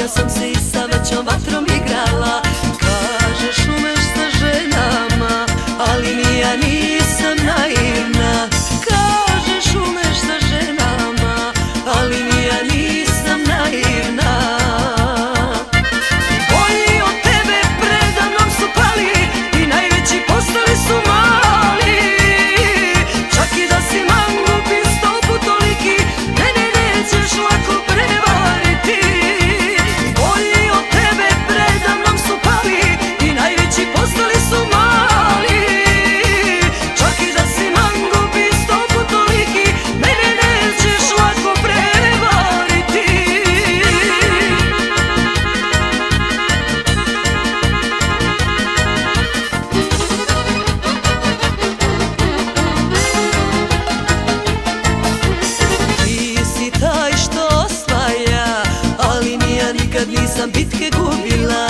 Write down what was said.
Ja sam se i sa većom vatrom igrala. Kažeš umeš sa ženama, ali ni ja nisam naivna. Kažeš umeš sa ženama, ali ni ja nisam naivna. Bolji od tebe predamnom su pali i najveći postali su mali. Čak i da si mangup i 100 put toliki, mene nećeš lako prevariti. Bolji od tebe predamnom su pali i najveći postali su mali. Čak i da si mangup i 100 put toliki, mene nećeš lako prevariti. Ti si taj što osvaja, ali ni ja nikad nisam bitke gubila.